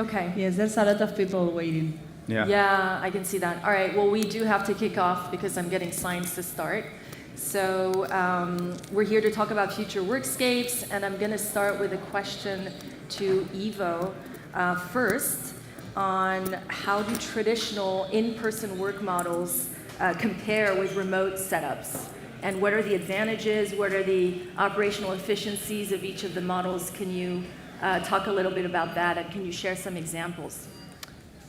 Okay. Yes, there's a lot of people waiting. Yeah, I can see that. All right, well, we do have to kick off because I'm getting signs to start. So we're here to talk about future workscapes, and I'm going to start with a question to Ivo first on how do traditional in-person work models compare with remote setups? And what are the advantages? What are the operational efficiencies of each of the models? Can you talk a little bit about that, and can you share some examples?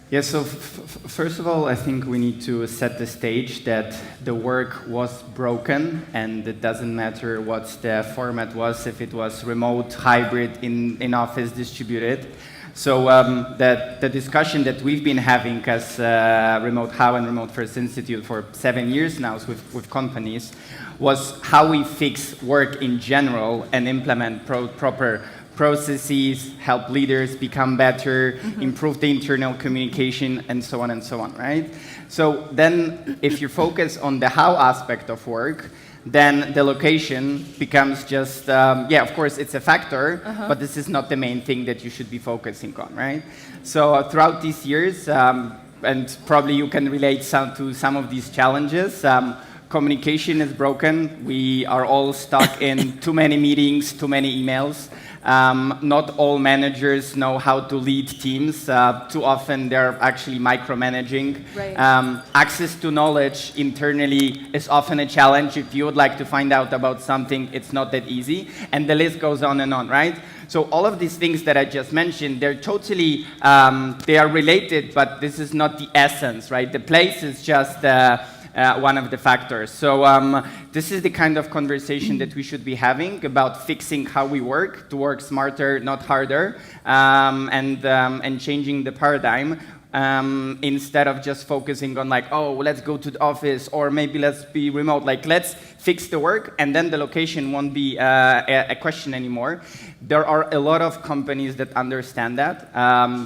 Yeah, so first of all, I think we need to set the stage that the work was broken, and it doesn't matter what the format was, if it was remote, hybrid, in office, distributed. So the discussion that we've been having as Remote How and Remote First Institute for 7 years now with companies was how we fix work in general and implement proper processes, help leaders become better, improve the internal communication, and so on, right? So then if you focus on the how aspect of work, then the location becomes just, yeah, of course, it's a factor, but this is not the main thing that you should be focusing on, right? So throughout these years, and probably you can relate to some of these challenges, communication is broken. We are all stuck in too many meetings, too many emails. Not all managers know how to lead teams. Too often they're actually micromanaging. Right. Access to knowledge internally is often a challenge. If you would like to find out about something, it's not that easy. And the list goes on and on, right? So all of these things that I just mentioned, they're totally, they are related, but this is not the essence, right? The place is just one of the factors. So this is the kind of conversation that we should be having about fixing how we work, to work smarter, not harder, and changing the paradigm. Instead of just focusing on like, oh, let's go to the office, or maybe let's be remote. Like, let's fix the work, and then the location won't be a question anymore. There are a lot of companies that understand that.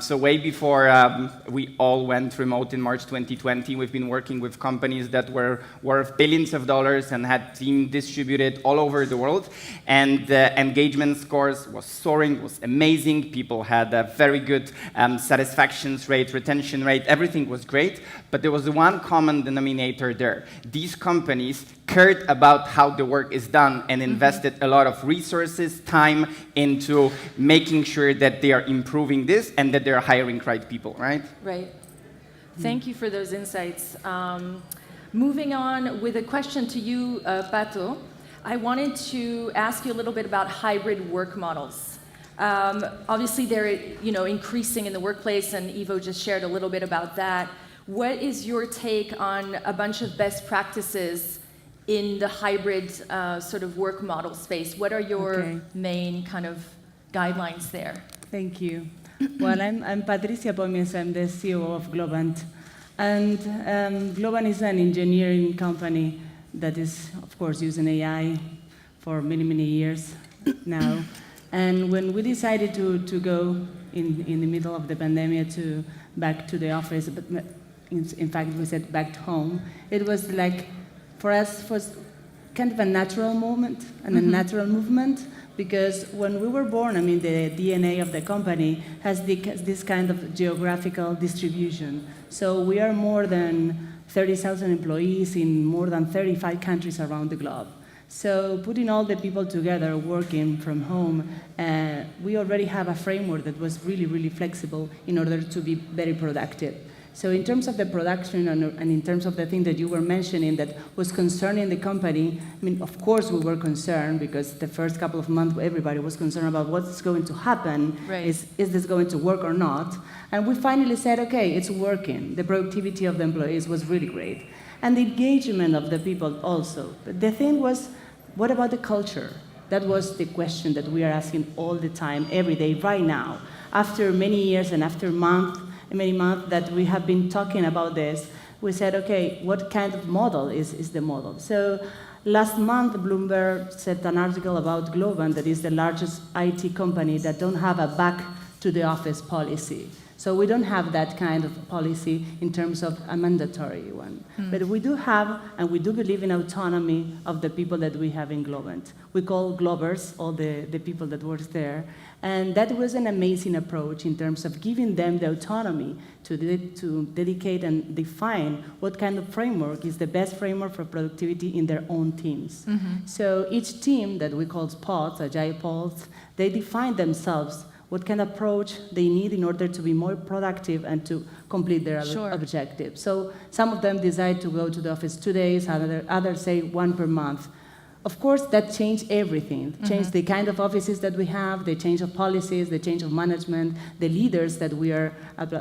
So way before we all went remote in March 2020, we've been working with companies that were worth billions of dollars and had teams distributed all over the world. And the engagement scores was soaring, was amazing. People had a very good satisfaction rate, retention rate, everything was great. But there was one common denominator there. These companies cared about how the work is done and invested a lot of resources, time into making sure that they are improving this and that they're hiring right people, right? Right. Thank you for those insights. Moving on with a question to you, Pato. I wanted to ask you a little bit about hybrid work models. Obviously, they're increasing in the workplace, and Ivo just shared a little bit about that. What is your take on a bunch of best practices in the hybrid sort of work model space? What are your main kind of guidelines there? Thank you. Well, I'm Patricia Pomies. I'm the CEO of Globant. And Globant is an engineering company that is, of course, using AI for many, many years now. And when we decided to go in the middle of the pandemic back to the office, but in fact, we said back to home, it was like, for us, was kind of a natural moment and a natural movement, because when we were born, I mean, the DNA of the company has this kind of geographical distribution. So we are more than 30,000 employees in more than 35 countries around the globe. So putting all the people together working from home, we already have a framework that was really, really flexible in order to be very productive. So in terms of the production and in terms of the thing that you were mentioning that was concerning the company, I mean, of course we were concerned, because the first couple of months everybody was concerned about what's going to happen. Right. Is this going to work or not? And we finally said, okay, it's working. The productivity of the employees was really great. And the engagement of the people also. But the thing was, what about the culture? That was the question that we are asking all the time, every day, right now. After many years and after many months that we have been talking about this, we said, okay, what kind of model is the model? So last month, Bloomberg said an article about Globant, that is the largest IT company that don't have a back to the office policy. So we don't have that kind of policy in terms of a mandatory one. But we do have, and we do believe in autonomy of the people that we have in Globant. We call Globers all the people that work there. And that was an amazing approach in terms of giving them the autonomy to dedicate and define what kind of framework is the best framework for productivity in their own teams. So each team that we call pods, agile pods, they define themselves what kind of approach they need in order to be more productive and to complete their objectives. So some of them decide to go to the office 2 days, others say 1 per month. Of course, that changed everything. Changed the kind of offices that we have, the change of policies, the change of management, the leaders that we are.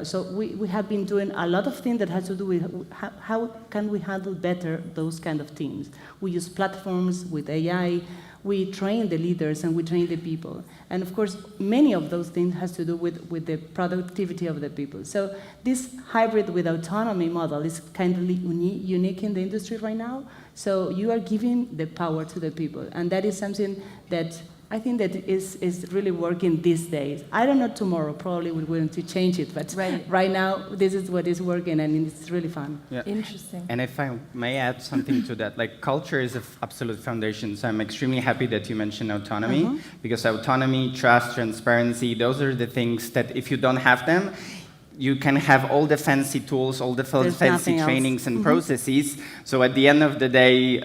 So we have been doing a lot of things that has to do with how can we handle better those kind of teams. We use platforms with AI. We train the leaders and we train the people. And of course, many of those things has to do with the productivity of the people. So this hybrid with autonomy model is kind of unique in the industry right now. So you are giving the power to the people. And that is something that I think that is really working these days. I don't know tomorrow, probably we're going to change it, but right now, this is what is working, and it's really fun. Yeah. Interesting. And if I may add something to that, like culture is an absolute foundation, so I'm extremely happy that you mentioned autonomy, because autonomy, trust, transparency, those are the things that if you don't have them, you can have all the fancy tools, all the fancy trainings and processes. So at the end of the day,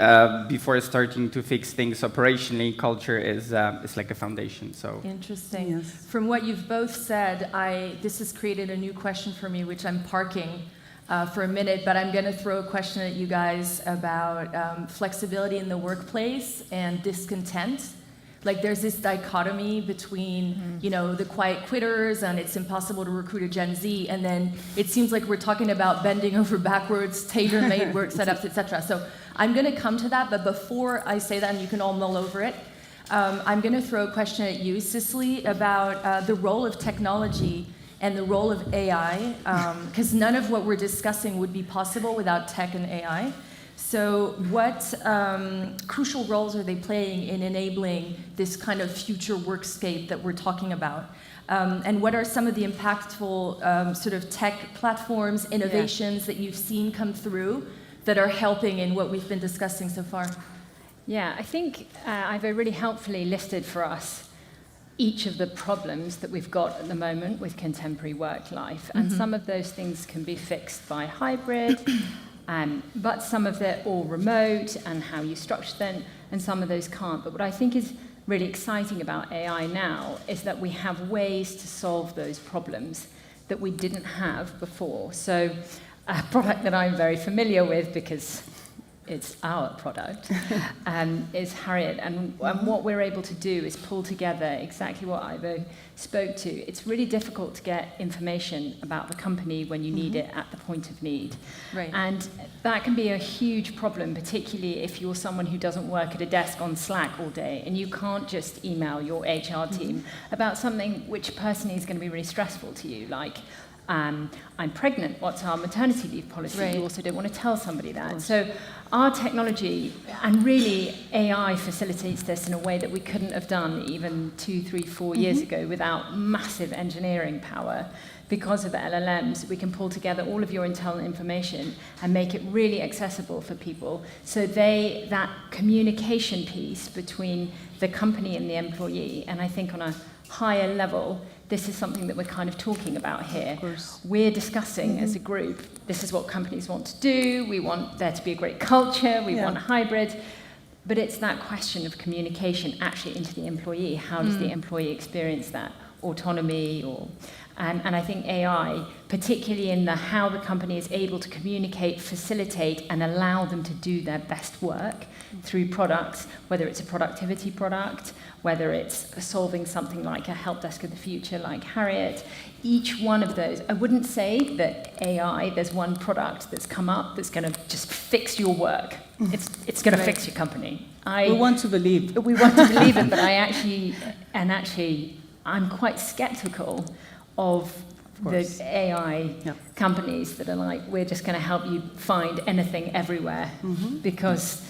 before starting to fix things operationally, culture is like a foundation. So interesting. Yes. From what you've both said, this has created a new question for me, which I'm parking for a minute. But I'm going to throw a question at you guys about flexibility in the workplace and discontent. Like there's this dichotomy between, the quiet quitters and it's impossible to recruit a Gen Z, and then it seems like we're talking about bending over backwards, tailor-made work setups, etc. So I'm going to come to that, but before I say that, and you can all mull over it, I'm going to throw a question at you, Cicely, about the role of technology and the role of AI, because none of what we're discussing would be possible without tech and AI. So what crucial roles are they playing in enabling this kind of future workscape that we're talking about? And what are some of the impactful sort of tech platforms, innovations that you've seen come through that are helping in what we've been discussing so far? Yeah, I think I've really helpfully listed for us each of the problems that we've got at the moment with contemporary work life. And some of those things can be fixed by hybrid, but some of them all remote and how you structure them, and some of those can't. But what I think is really exciting about AI now is that we have ways to solve those problems that we didn't have before. So a product that I'm very familiar with, because it's our product, is Harriet. And what we're able to do is pull together exactly what Ivo spoke to. It's really difficult to get information about the company when you need it at the point of need. Right. And that can be a huge problem, particularly if you're someone who doesn't work at a desk on Slack all day, and you can't just email your HR team about something which personally is going to be really stressful to you, like, I'm pregnant, what's our maternity leave policy? Right. You also don't want to tell somebody that. So our technology, and really AI, facilitates this in a way that we couldn't have done even 2, 3, 4 years ago without massive engineering power. Because of LLMs, we can pull together all of your internal information and make it really accessible for people. So that communication piece between the company and the employee, and I think on a higher level, this is something that we're kind of talking about here. Of course. We're discussing as a group, this is what companies want to do, we want there to be a great culture, we want a hybrid, but it's that question of communication actually into the employee. How does the employee experience that? Autonomy and I think AI, particularly in how the company is able to communicate, facilitate, and allow them to do their best work through products, whether it's a productivity product, whether it's solving something like a help desk of the future like Harriet. Each one of those, I wouldn't say that AI, there's one product that's come up that's going to just fix your work. It's going to fix your company. We want to believe. We want to believe it, but I'm quite skeptical of the AI companies that are like, we're just going to help you find anything everywhere, because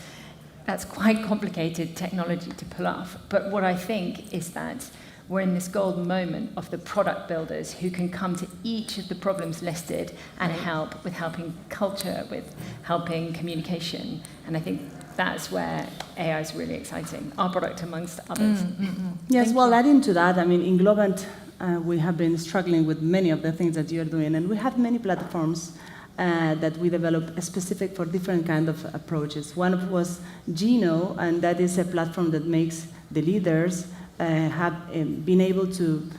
that's quite complicated technology to pull off. But what I think is that we're in this golden moment of the product builders who can come to each of the problems listed and help with helping culture, with helping communication. And I think that's where AI is really exciting, our product amongst others. Yes, well, adding to that, I mean, in Globant, we have been struggling with many of the things that you're doing, and we have many platforms that we develop specific for different kind of approaches. One was Geno, and that is a platform that makes the leaders have been able to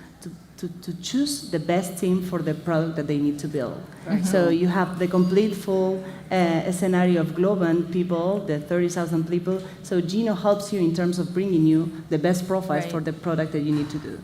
choose the best team for the product that they need to build. So you have the complete full scenario of Globant people, the 30,000 people. So Geno helps you in terms of bringing you the best profiles for the product that you need to do.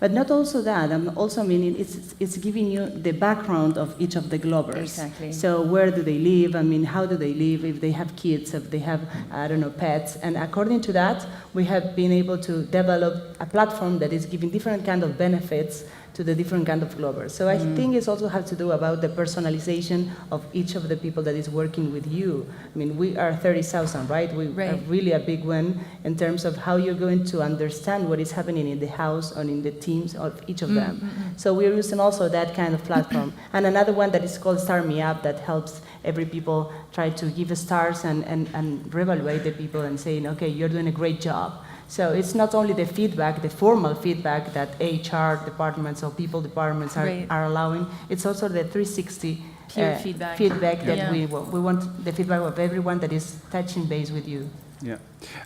But not also that, I'm also meaning it's giving you the background of each of the Globers. Exactly. So where do they live? I mean, how do they live? If they have kids, if they have, I don't know, pets. And according to that, we have been able to develop a platform that is giving different kind of benefits to the different kind of Globers. So I think it's also have to do about the personalization of each of the people that is working with you. I mean, we are 30,000, right? We are really a big one in terms of how you're going to understand what is happening in the house or in the teams of each of them. So we're using also that kind of platform. And another one that is called Star Me Up that helps every people try to give stars and reevaluate the people and saying, okay, you're doing a great job. So it's not only the feedback, the formal feedback that HR departments or people departments are allowing, it's also the 360 feedback that we want the feedback of everyone that is touching base with you. Yeah.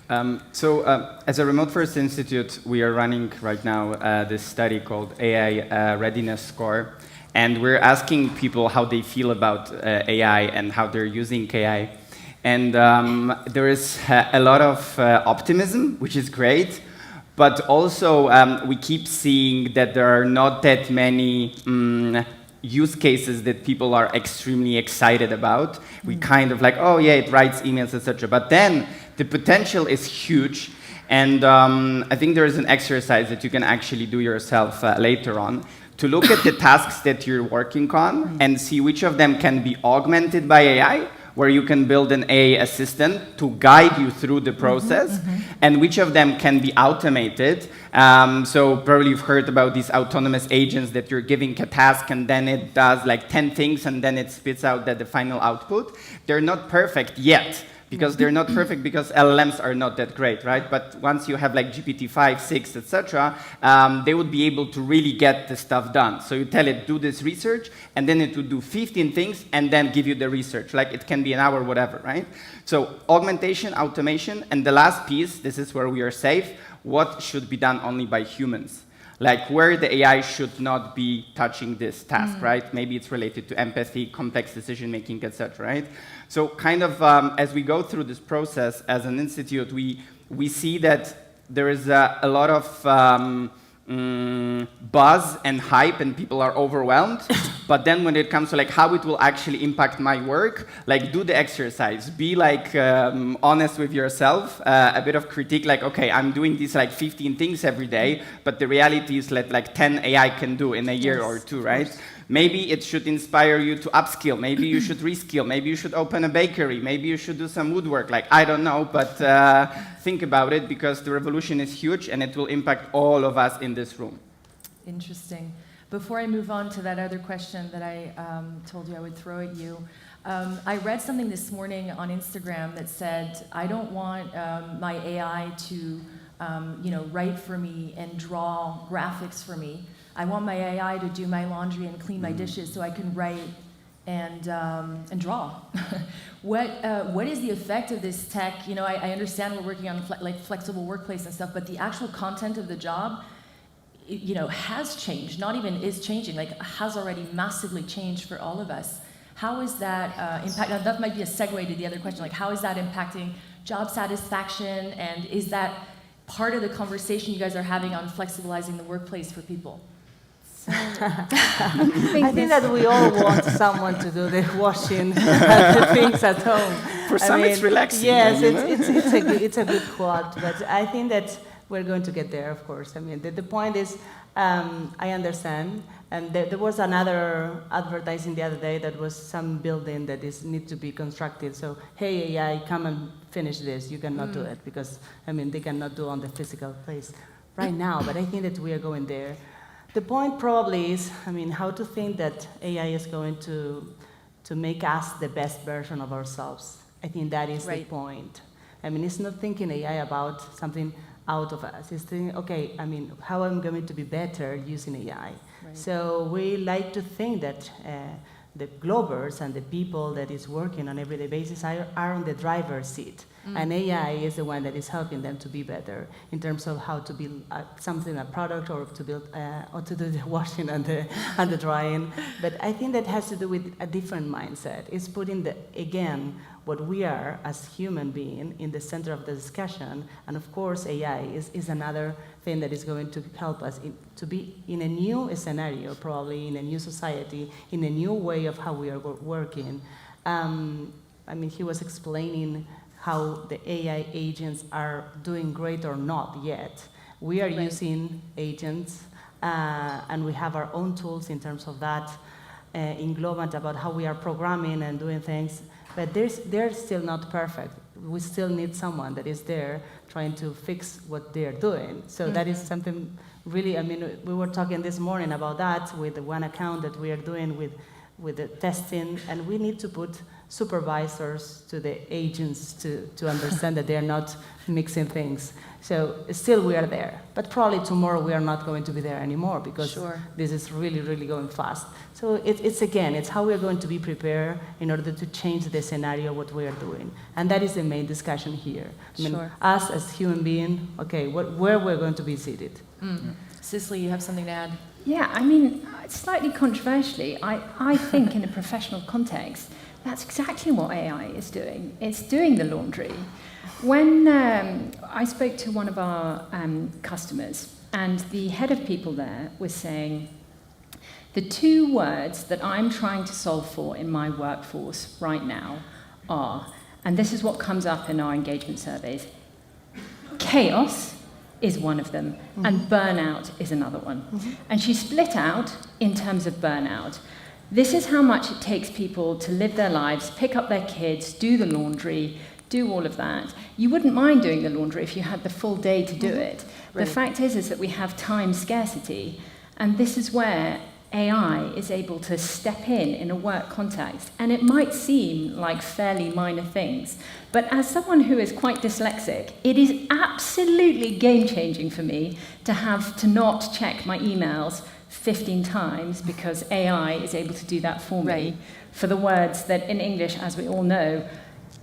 As a Remote First Institute, we are running right now this study called AI Readiness Score. And we're asking people how they feel about AI and how they're using AI. And there is a lot of optimism, which is great, but also we keep seeing that there are not that many use cases that people are extremely excited about. We kind of like, oh yeah, it writes emails, etc. But then the potential is huge, and I think there is an exercise that you can actually do yourself later on to look at the tasks that you're working on and see which of them can be augmented by AI, where you can build an AI assistant to guide you through the process, and which of them can be automated. So probably you've heard about these autonomous agents that you're giving a task and then it does like 10 things and then it spits out the final output. They're not perfect yet, because they're not perfect because LLMs are not that great, right? But once you have like GPT-5, 6, etc., they would be able to really get the stuff done. So you tell it, do this research, and then it would do 15 things and then give you the research. Like it can be an hour, whatever, right? So augmentation, automation, and the last piece, this is where we are safe, what should be done only by humans? Like where the AI should not be touching this task, right? Maybe it's related to empathy, complex decision-making, etc., right? So kind of as we go through this process as an institute, we see that there is a lot of buzz and hype and people are overwhelmed. But then when it comes to like how it will actually impact my work, like do the exercise, be like honest with yourself, a bit of critique, like, okay, I'm doing these like 15 things every day, but the reality is that like 10 AI can do in a year or two, right? Maybe it should inspire you to upskill, maybe you should reskill, maybe you should open a bakery, maybe you should do some woodwork, like, I don't know, but think about it because the revolution is huge and it will impact all of us in this room. Interesting. Before I move on to that other question that I told you I would throw at you, I read something this morning on Instagram that said, I don't want my AI to write for me and draw graphics for me. I want my AI to do my laundry and clean my dishes so I can write and draw. What is the effect of this tech? You know, I understand we're working on like flexible workplace and stuff, but the actual content of the job, has changed, not even is changing, like has already massively changed for all of us. How is that impact? Now that might be a segue to the other question, like how is that impacting job satisfaction, and is that part of the conversation you guys are having on flexibilizing the workplace for people? I think that we all want someone to do the washing the things at home. For some, it's relaxing. Yes, it's a good quote, but I think that we're going to get there, of course. I mean, the point is, I understand. And there was another advertising the other day that was some building that need to be constructed. So, hey, AI, come and finish this. You cannot do it because, I mean, they cannot do on the physical place right now. But I think that we are going there. The point probably is, I mean, how to think that AI is going to make us the best version of ourselves. I think that is the point. I mean, it's not thinking AI about something out of us. It's thinking, okay, I mean, how I'm going to be better using AI. Right. So we like to think that the Globers and the people that is working on everyday basis are on the driver's seat. And AI is the one that is helping them to be better in terms of how to build something, a product, or to build, or to do the washing and the drying. But I think that has to do with a different mindset. It's putting again, what we are as human beings in the center of the discussion. And of course, AI is another thing that is going to help us to be in a new scenario, probably in a new society, in a new way of how we are working. I mean, he was explaining how the AI agents are doing great or not yet. We are using agents, and we have our own tools in terms of that in Globant about how we are programming and doing things. But they're still not perfect. We still need someone that is there trying to fix what they're doing. So that is something really, I mean, we were talking this morning about that with the one account that we are doing with the testing, and we need to put supervisors to the agents to understand that they're not mixing things. So still we are there. But probably tomorrow we are not going to be there anymore because this is really, really going fast. So it's how we're going to be prepared in order to change the scenario, what we are doing. And that is the main discussion here. I mean, us as human beings, okay, where we're going to be seated. Cicely, you have something to add? Yeah, I mean, slightly controversially, I think in a professional context, that's exactly what AI is doing. It's doing the laundry. When I spoke to one of our customers, and the head of people there was saying, the two words that I'm trying to solve for in my workforce right now are, and this is what comes up in our engagement surveys, chaos is one of them, and burnout is another one. And she split out in terms of burnout. This is how much it takes people to live their lives, pick up their kids, do the laundry, do all of that. You wouldn't mind doing the laundry if you had the full day to do it. The fact is that we have time scarcity, and this is where AI is able to step in a work context. And it might seem like fairly minor things, but as someone who is quite dyslexic, it is absolutely game-changing for me to have to not check my emails 15 times because AI is able to do that for me for the words that in English, as we all know,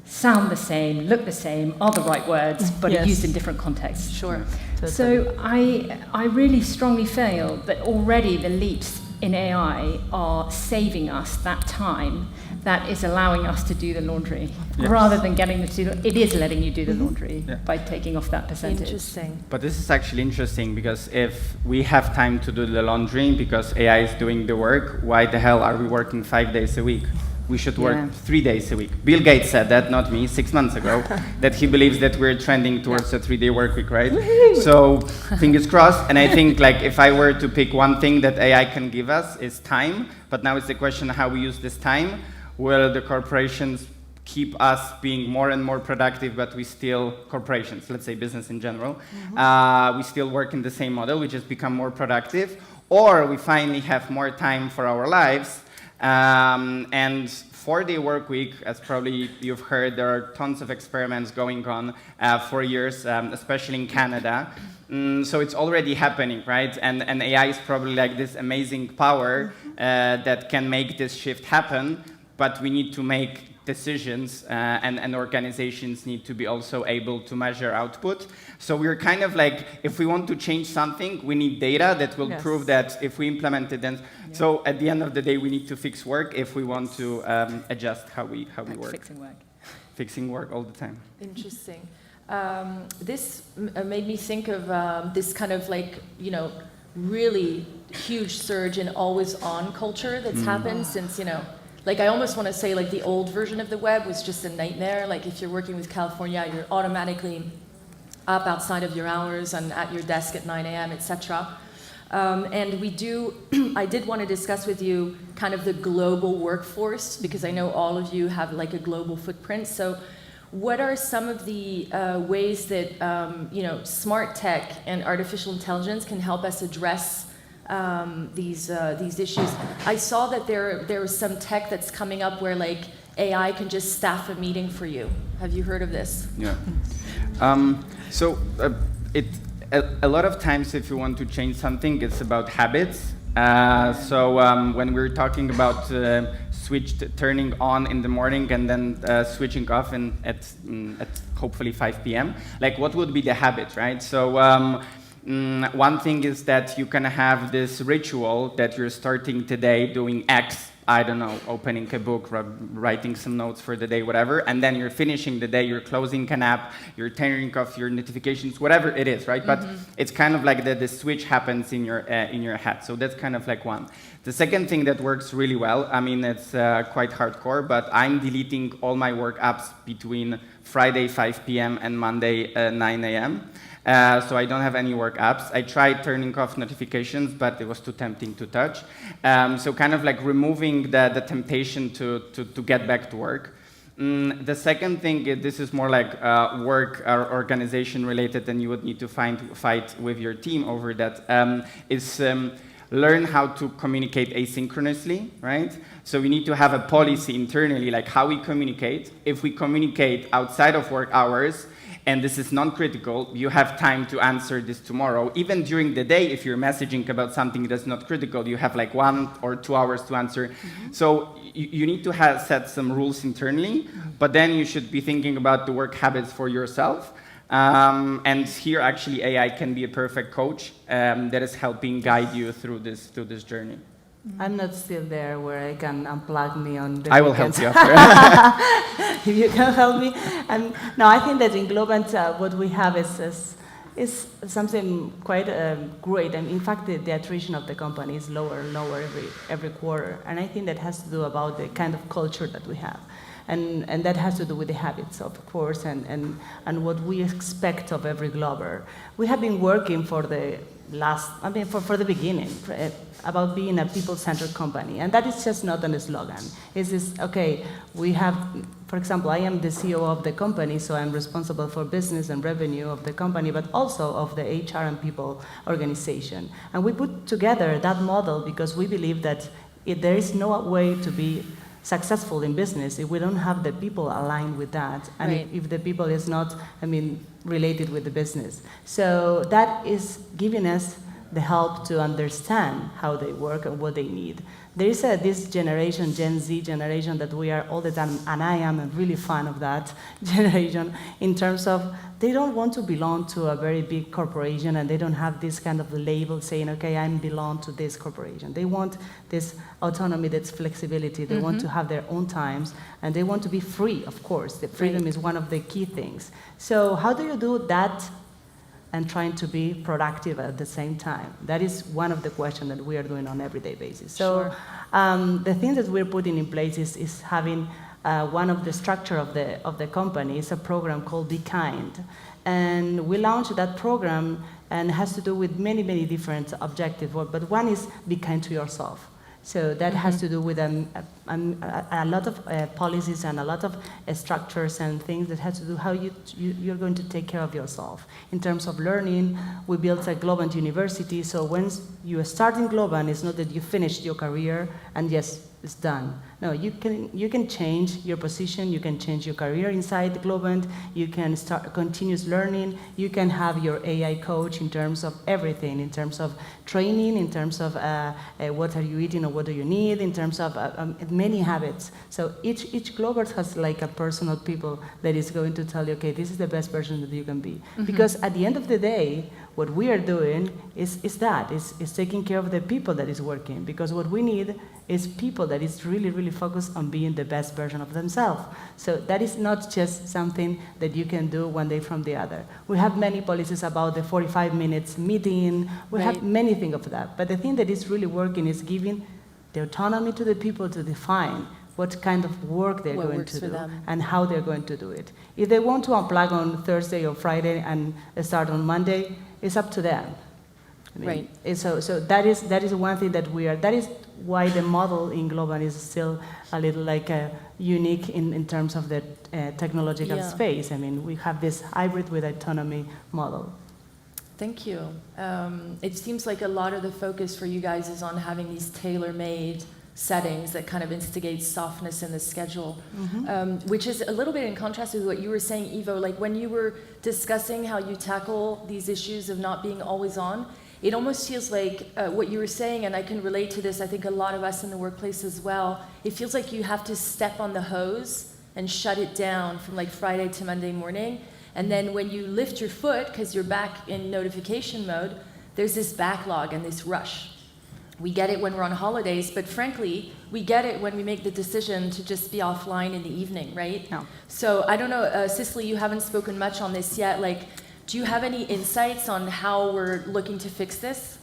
sound the same, look the same, are the right words, but are used in different contexts. Sure. So I really strongly feel that already the leaps in AI are saving us that time that is allowing us to do the laundry rather than getting to do it is letting you do the laundry by taking off that percentage. Interesting. But this is actually interesting because if we have time to do the laundry because AI is doing the work, why the hell are we working 5 days a week? We should work 3 days a week. Bill Gates said that, not me, 6 months ago, that he believes that we're trending towards a 3-day work week, right? So fingers crossed. And I think like if I were to pick one thing that AI can give us is time. But now it's the question how we use this time. Will the corporations keep us being more and more productive, but we still, corporations, let's say business in general, we still work in the same model, we just become more productive, or we finally have more time for our lives. And 4-day work week, as probably you've heard, there are tons of experiments going on for years, especially in Canada. So it's already happening, right? And AI is probably like this amazing power that can make this shift happen, but we need to make decisions and organizations need to be also able to measure output. So we're kind of like, if we want to change something, we need data that will prove that if we implement it, then... So at the end of the day, we need to fix work if we want to adjust how we work. Fixing work. Fixing work all the time. Interesting. This made me think of this kind of like, you know, really huge surge in always-on culture that's happened since, you know, like I almost want to say like the old version of the web was just a nightmare. Like if you're working with California, you're automatically up outside of your hours and at your desk at 9 a.m., etc. And I did want to discuss with you kind of the global workforce, because I know all of you have like a global footprint. So what are some of the ways that smart tech and artificial intelligence can help us address these issues? I saw that there was some tech that's coming up where like AI can just staff a meeting for you. Have you heard of this? Yeah. A lot of times, if you want to change something, it's about habits. When we're talking about turning on in the morning and then switching off at hopefully 5 p.m., like what would be the habit, right? So one thing is that you can have this ritual that you're starting today doing X. I don't know, opening a book, writing some notes for the day, whatever, and then you're finishing the day, you're closing an app, you're turning off your notifications, whatever it is, right? But it's kind of like the switch happens in your head. So that's kind of like one. The second thing that works really well, I mean, it's quite hardcore, but I'm deleting all my work apps between Friday 5 p.m. and Monday 9 a.m. So I don't have any work apps. I tried turning off notifications, but it was too tempting to touch. So kind of like removing the temptation to get back to work. The second thing, this is more like work or organization related, and you would need to fight with your team over that, is learn how to communicate asynchronously, right? So we need to have a policy internally, like how we communicate. If we communicate outside of work hours, and this is non-critical, you have time to answer this tomorrow. Even during the day, if you're messaging about something that's not critical, you have like 1 or 2 hours to answer. So you need to set some rules internally, but then you should be thinking about the work habits for yourself. And here, actually, AI can be a perfect coach that is helping guide you through this journey. I'm not still there where I can unplug me on the I will weekends. help you after. If you can help me. And no, I think that in Globant, what we have is something quite great. And in fact, the attrition of the company is lower and lower every quarter. And I think that has to do about the kind of culture that we have. And that has to do with the habits, of course, and what we expect of every Glober. We have been working for the for the beginning, about being a people-centered company. And that is just not a slogan. It's just, okay, we have, for example, I am the CEO of the company, so I'm responsible for business and revenue of the company, but also of the HR and people organization. And we put together that model because we believe that there is no way to be successful in business if we don't have the people aligned with that, and right. if the people is not, related with the business. So that is giving us the help to understand how they work and what they need. There is this generation, Gen Z generation, that we are all the time, and I am a really fan of that generation, in terms of they don't want to belong to a very big corporation, and they don't have this kind of label saying, okay, I belong to this corporation. They want this autonomy, this flexibility. They want to have their own times, and they want to be free, of course. The freedom is one of the key things. So how do you do that and trying to be productive at the same time? That is one of the questions that we are doing on an everyday basis. So the thing that we're putting in place is having one of the structure of the company is a program called Be Kind. And we launched that program, and it has to do with many, many different objectives. But one is be kind to yourself. So that has to do with a lot of policies and a lot of structures and things that has to do how you're going to take care of yourself. In terms of learning, we built a Globant University, so once you start in Globant, it's not that you finished your career and yes, it's done. No, you can change your position, you can change your career inside Globant, you can start continuous learning, you can have your AI coach in terms of everything, in terms of training, in terms of what are you eating or what do you need, in terms of many habits. So each Globert has like a personal people that is going to tell you, okay, this is the best version that you can be. Because at the end of the day, what we are doing is taking care of the people that is working, because what we need is people that is really, really focused on being the best version of themselves. So that is not just something that you can do one day from the other. We have many policies about the 45 minutes meeting. We have many things of that. But the thing that is really working is giving the autonomy to the people to define what kind of work they're What going works to for do them. and how they're going to do it. If they want to unplug on Thursday or Friday and start on Monday, it's up to them. I mean, Right. So that is one thing that is why the model in Globant is still a little like unique in terms of the technological Yeah. space. I mean, we have this hybrid with autonomy model. Thank you. It seems like a lot of the focus for you guys is on having these tailor-made settings that kind of instigate softness in the schedule, which is a little bit in contrast with what you were saying, Ivo. Like when you were discussing how you tackle these issues of not being always on, it almost feels like what you were saying, and I can relate to this, I think a lot of us in the workplace as well, it feels like you have to step on the hose and shut it down from like Friday to Monday morning. And then when you lift your foot, because you're back in notification mode, there's this backlog and this rush. We get it when we're on holidays, but frankly, we get it when we make the decision to just be offline in the evening, right? No. So I don't know, Cicely, you haven't spoken much on this yet. Like, do you have any insights on how we're looking to fix this?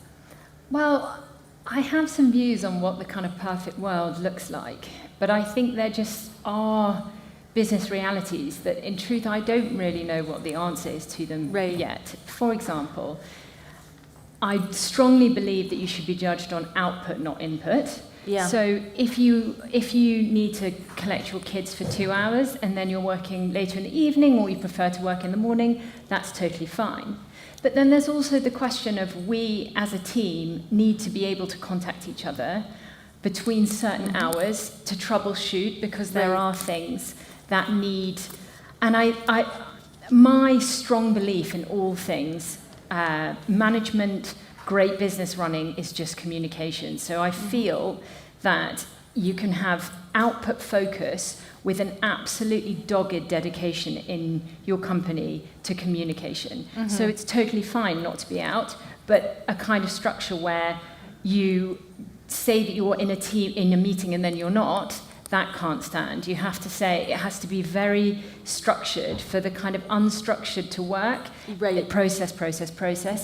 Well, I have some views on what the kind of perfect world looks like, but I think there just are business realities that, in truth, I don't really know what the answer is to them yet. For example, I strongly believe that you should be judged on output, not input. Yeah. So if you need to collect your kids for 2 hours and then you're working later in the evening, or you prefer to work in the morning, that's totally fine. But then there's also the question of we as a team need to be able to contact each other between certain hours to troubleshoot, because there are things that need, and my strong belief in all things, management, great business running, is just communication. So I feel that you can have output focus with an absolutely dogged dedication in your company to communication. So it's totally fine not to be out, but a kind of structure where you say that you're in a team, in a meeting, and then you're not, that can't stand. You have to say, it has to be very structured for the kind of unstructured to work. Right. Process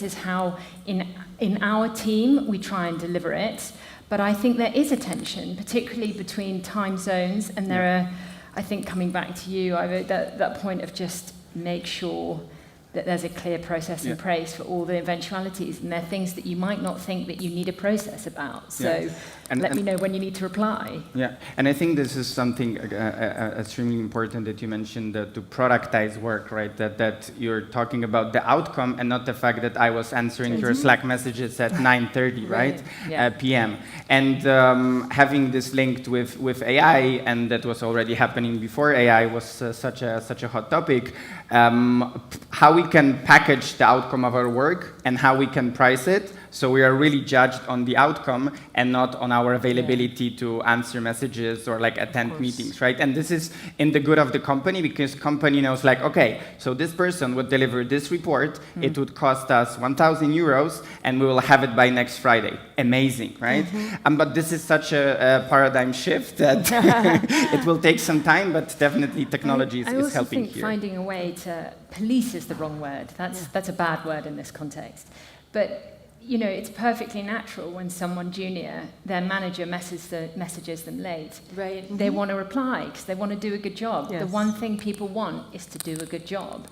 is how in our team we try and deliver it. But I think there is a tension, particularly between time zones, and there are, I think, coming back to you, Ivo, that point of just make sure that there's a clear process in place for all the eventualities, and there are things that you might not think that you need a process about. So let me know when you need to reply. Yeah, and I think this is something extremely important that you mentioned, to productize work, right? That you're talking about the outcome and not the fact that I was answering your Slack messages at 9:30, right? PM. And having this linked with AI, and that was already happening before AI was such a hot topic. How we can package the outcome of our work and how we can price it, so we are really judged on the outcome and not on our availability to answer messages or like attend meetings, right? And this is in the good of the company, because company knows like, okay, so this person would deliver this report, it would cost us 1,000 euros, and we will have it by next Friday. Amazing, right? But this is such a paradigm shift that it will take some time, but definitely technology is helping here. I also think finding a way to police is the wrong word. That's a bad word in this context. But you know, it's perfectly natural when someone junior, their manager messages them late. Right. They want to reply because they want to do a good job. Yes. The one thing people want is to do a good job.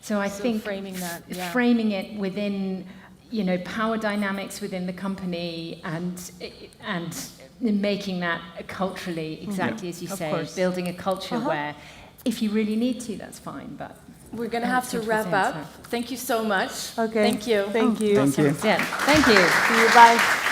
So I think framing that, framing it within, you know, power dynamics within the company, and making that culturally, exactly as you say, building a culture where if you really need to, that's fine, but we're going to have to wrap up. Thank you so much. Okay. Thank you. Thank you. Thank you. yeah, thank you. See you. Bye.